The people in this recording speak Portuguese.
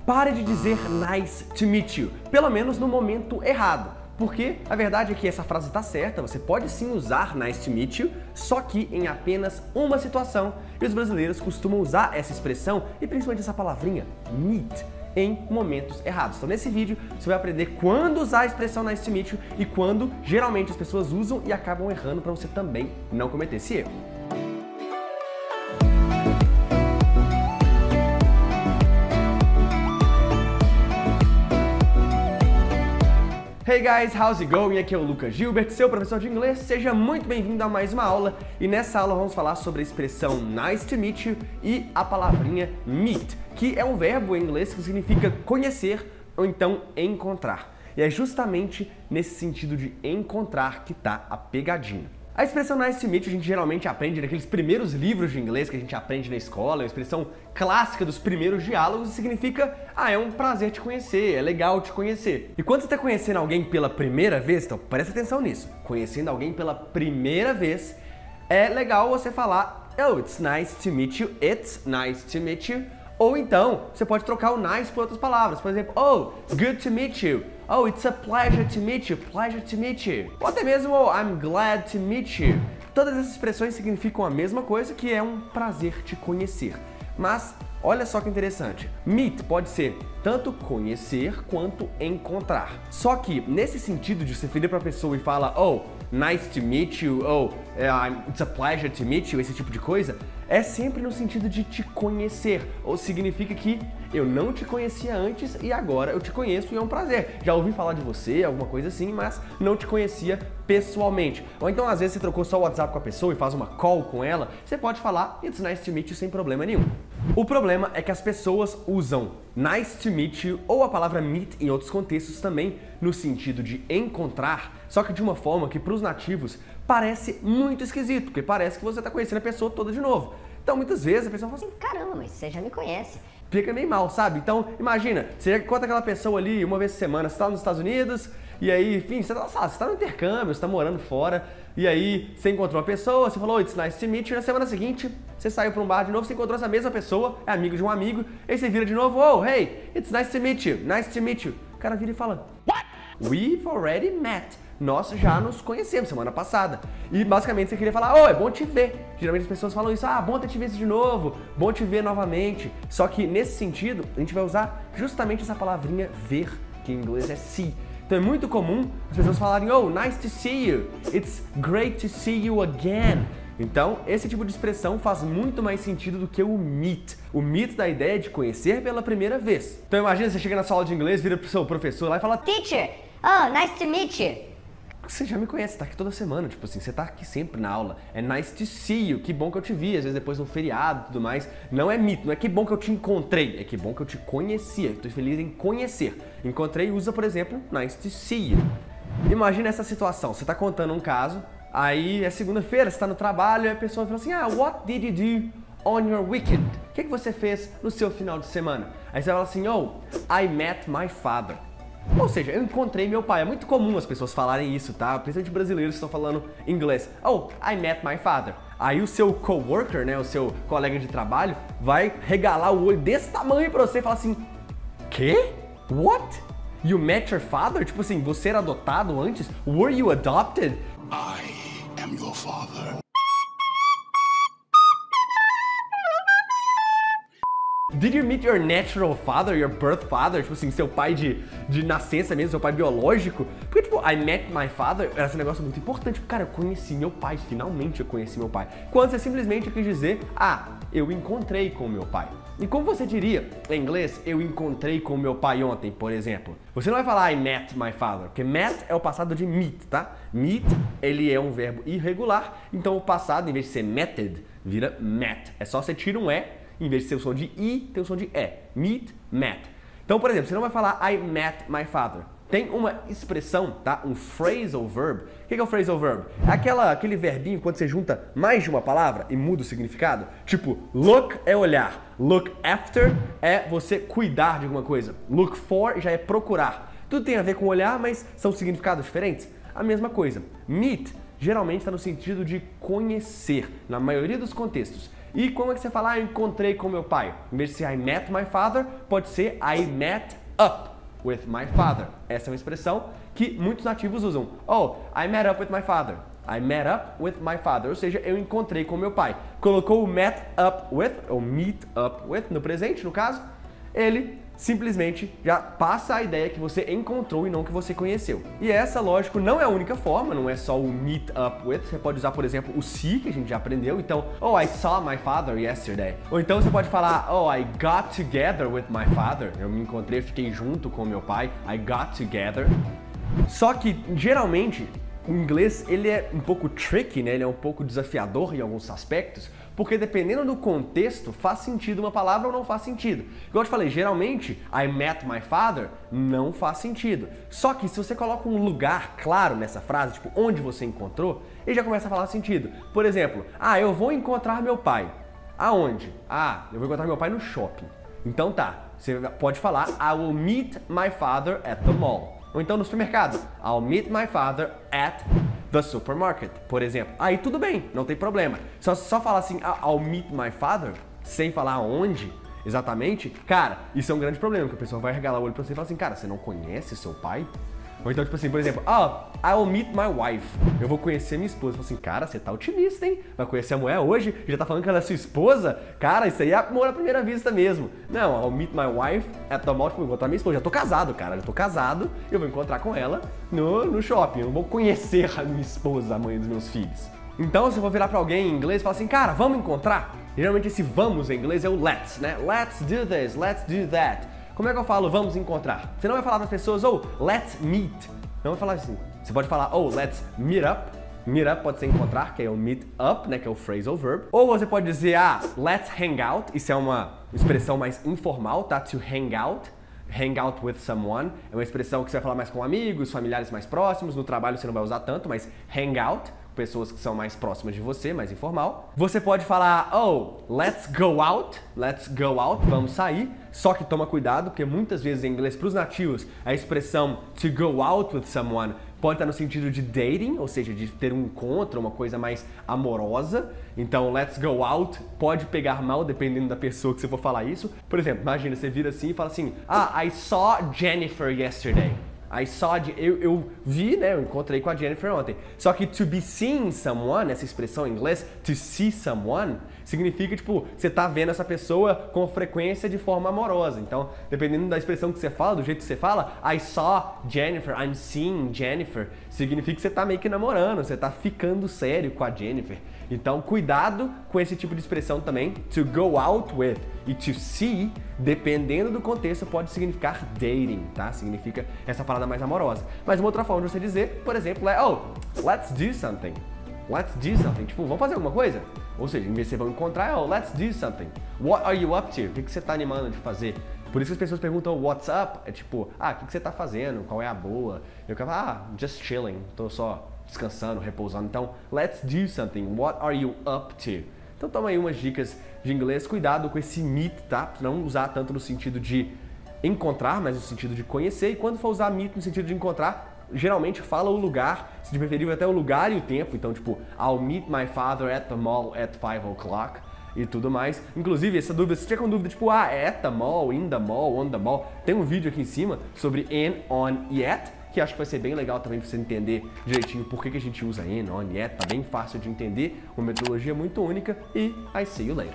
pare de dizer nice to meet you, pelo menos no momento errado. Porque a verdade é que essa frase está certa, você pode sim usar nice to meet you, só que em apenas uma situação. E os brasileiros costumam usar essa expressão e principalmente essa palavrinha meet em momentos errados. Então nesse vídeo você vai aprender quando usar a expressão nice to meet you e quando geralmente as pessoas usam e acabam errando para você também não cometer esse erro. Hey guys, how's it going? Aqui é o Lucas Gilbert, seu professor de inglês. Seja muito bem-vindo a mais uma aula e nessa aula vamos falar sobre a expressão nice to meet you e a palavrinha meet, que é um verbo em inglês que significa conhecer ou então encontrar. E é justamente nesse sentido de encontrar que tá a pegadinha. A expressão nice to meet you a gente geralmente aprende naqueles primeiros livros de inglês que a gente aprende na escola, é uma expressão clássica dos primeiros diálogos e significa é um prazer te conhecer, é legal te conhecer. E quando você está conhecendo alguém pela primeira vez, então presta atenção nisso, conhecendo alguém pela primeira vez, é legal você falar oh, it's nice to meet you, it's nice to meet you. Ou então, você pode trocar o nice por outras palavras. Por exemplo, oh, good to meet you. Oh, it's a pleasure to meet you. Pleasure to meet you. Ou até mesmo, oh, I'm glad to meet you. Todas essas expressões significam a mesma coisa, que é um prazer te conhecer. Mas, olha só que interessante. Meet pode ser tanto conhecer quanto encontrar. Só que, nesse sentido de você virar para a pessoa e falar, oh, nice to meet you, oh, it's a pleasure to meet you, esse tipo de coisa, é sempre no sentido de te conhecer, ou significa que eu não te conhecia antes e agora eu te conheço e é um prazer. Já ouvi falar de você, alguma coisa assim, mas não te conhecia pessoalmente. Ou então, às vezes, você trocou só o WhatsApp com a pessoa e faz uma call com ela, você pode falar it's nice to meet you sem problema nenhum. O problema é que as pessoas usam nice to meet you ou a palavra meet em outros contextos também no sentido de encontrar, só que de uma forma que para os nativos parece muito esquisito, porque parece que você está conhecendo a pessoa toda de novo. Então muitas vezes a pessoa fala assim, caramba, mas você já me conhece. Fica meio mal, sabe? Então imagina, você encontra aquela pessoa ali uma vez por semana, você está nos Estados Unidos, e aí, enfim, você está no intercâmbio, você está morando fora, e aí você encontrou uma pessoa, você falou, it's nice to meet you, na semana seguinte você saiu para um bar de novo, você encontrou essa mesma pessoa, é amigo de um amigo, aí você vira de novo, oh, hey, it's nice to meet you, nice to meet you. O cara vira e fala, what? We've already met. Nós já nos conhecemos semana passada. E basicamente você queria falar, oh, é bom te ver. Geralmente as pessoas falam isso, bom ter te visto de novo, bom te ver novamente. Só que nesse sentido, a gente vai usar justamente essa palavrinha ver, que em inglês é see. Então é muito comum as pessoas falarem, oh, nice to see you, it's great to see you again. Então, esse tipo de expressão faz muito mais sentido do que o meet. O meet da ideia de conhecer pela primeira vez. Então imagina, você chega na sua aula de inglês, vira pro seu professor lá e fala, Teacher, oh, nice to meet you. Você já me conhece, tá aqui toda semana, tipo assim, você tá aqui sempre na aula. É nice to see you, que bom que eu te vi, às vezes depois no feriado e tudo mais. Não é meet, não é que bom que eu te encontrei, é que bom que eu te conhecia. Eu tô feliz em conhecer. Encontrei usa, por exemplo, nice to see you. Imagina essa situação, você tá contando um caso, aí é segunda-feira, você tá no trabalho e a pessoa fala assim, what did you do on your weekend? O que você fez no seu final de semana? Aí você fala assim, oh, I met my father. Ou seja, eu encontrei meu pai. É muito comum as pessoas falarem isso, tá? Principalmente brasileiros que estão falando inglês. Oh, I met my father. Aí o seu coworker, né, o seu colega de trabalho, vai regalar o olho desse tamanho pra você e falar assim, quê? What? You met your father? Tipo assim, você era adotado antes? Were you adopted? I am your father. Did you meet your natural father, your birth father? Tipo assim, seu pai de nascença mesmo, seu pai biológico? Porque, tipo, I met my father era esse negócio muito importante. Cara, eu conheci meu pai, finalmente eu conheci meu pai. Quando você simplesmente quis dizer, eu encontrei com meu pai. E como você diria em inglês, eu encontrei com meu pai ontem, por exemplo? Você não vai falar I met my father, porque met é o passado de meet, tá? Meet, ele é um verbo irregular, então o passado, em vez de ser meted, vira met. É só você tira um E, em vez de ter o som de I, tem o som de E. Meet, met. Então, por exemplo, você não vai falar I met my father. Tem uma expressão, tá? Um phrasal verb. O que é o phrasal verb? É aquele verbinho quando você junta mais de uma palavra e muda o significado. Tipo, look é olhar. Look after é você cuidar de alguma coisa. Look for já é procurar. Tudo tem a ver com olhar, mas são significados diferentes. A mesma coisa. Meet geralmente está no sentido de conhecer, na maioria dos contextos. E como é que você fala, eu encontrei com meu pai? Em vez de ser I met my father, pode ser I met up with my father. Essa é uma expressão que muitos nativos usam. Oh, I met up with my father. I met up with my father. Ou seja, eu encontrei com meu pai. Colocou o met up with, ou meet up with, no presente, no caso, ele simplesmente já passa a ideia que você encontrou e não que você conheceu. E essa, lógico, não é a única forma, não é só o meet up with. Você pode usar, por exemplo, o see, que a gente já aprendeu. Então, oh, I saw my father yesterday. Ou então você pode falar, oh, I got together with my father. Eu me encontrei, fiquei junto com meu pai. I got together. Só que, geralmente, o inglês, ele é um pouco tricky, né? Ele é um pouco desafiador em alguns aspectos, porque dependendo do contexto, faz sentido uma palavra ou não faz sentido. Igual eu te falei, geralmente, I met my father não faz sentido. Só que se você coloca um lugar claro nessa frase, tipo, onde você encontrou, ele já começa a falar sentido. Por exemplo, eu vou encontrar meu pai. Aonde? Eu vou encontrar meu pai no shopping. Então tá, você pode falar, I will meet my father at the mall. Ou então no supermercado, I'll meet my father at the supermarket, por exemplo. Aí tudo bem, não tem problema. Só falar assim, I'll meet my father, sem falar onde exatamente, cara, isso é um grande problema, que a pessoa vai regalar o olho pra você e falar assim, cara, você não conhece seu pai? Ou então, tipo assim, por exemplo, I'll meet my wife. Eu vou conhecer minha esposa. Eu falo assim, cara, você tá otimista, hein? Vai conhecer a mulher hoje? Já tá falando que ela é sua esposa? Cara, isso aí é amor à primeira vista mesmo. Não, I'll meet my wife at the mall, tipo, vou encontrar minha esposa. Já tô casado, cara. Já tô casado e eu vou encontrar com ela no shopping. Eu não vou conhecer a minha esposa, a mãe dos meus filhos. Então, se eu for virar pra alguém em inglês e falar assim, cara, vamos encontrar? Geralmente esse vamos em inglês é o let's, né? Let's do this, let's do that. Como é que eu falo vamos encontrar? Você não vai falar para as pessoas, let's meet. Não vai falar assim. Você pode falar, let's meet up. Meet up pode ser encontrar, que é o meet up, né, que é o phrasal verb. Ou você pode dizer, let's hang out. Isso é uma expressão mais informal, tá? To hang out. Hang out with someone. É uma expressão que você vai falar mais com amigos, familiares mais próximos. No trabalho você não vai usar tanto, mas hang out. Pessoas que são mais próximas de você, mais informal. Você pode falar, let's go out, vamos sair. Só que toma cuidado, porque muitas vezes em inglês, para os nativos, a expressão to go out with someone pode estar no sentido de dating, ou seja, de ter um encontro, uma coisa mais amorosa. Então, let's go out pode pegar mal dependendo da pessoa que você for falar isso. Por exemplo, imagina, você vira assim e fala assim, I saw Jennifer yesterday. Eu vi, né? Eu encontrei com a Jennifer ontem. Só que to be seeing someone, essa expressão em inglês, to see someone, significa, tipo, você tá vendo essa pessoa com frequência de forma amorosa. Então, dependendo da expressão que você fala, do jeito que você fala, I saw Jennifer, I'm seeing Jennifer, significa que você tá meio que namorando, você tá ficando sério com a Jennifer. Então, cuidado com esse tipo de expressão também. To go out with e to see, dependendo do contexto, pode significar dating, tá? Significa essa parada mais amorosa. Mas uma outra forma de você dizer, por exemplo, é let's do something. Let's do something. Tipo, vamos fazer alguma coisa? Ou seja, em vez de você vão encontrar, let's do something. What are you up to? O que você tá animando de fazer? Por isso que as pessoas perguntam what's up? É tipo, o que você tá fazendo? Qual é a boa? Eu quero falar, just chilling. Tô só descansando, repousando. Então, let's do something. What are you up to? Então toma aí umas dicas de inglês. Cuidado com esse meet, tá? Não usar tanto no sentido de encontrar, mas no sentido de conhecer. E quando for usar meet no sentido de encontrar, geralmente fala o lugar, se de preferível até o lugar e o tempo. Então, tipo, I'll meet my father at the mall at 5 o'clock e tudo mais. Inclusive, essa dúvida, se tiver com dúvida, tipo, at the mall, in the mall, on the mall, tem um vídeo aqui em cima sobre in, on e at, que acho que vai ser bem legal também para você entender direitinho por que a gente usa in, on e at. Tá bem fácil de entender, uma metodologia muito única e I see you later.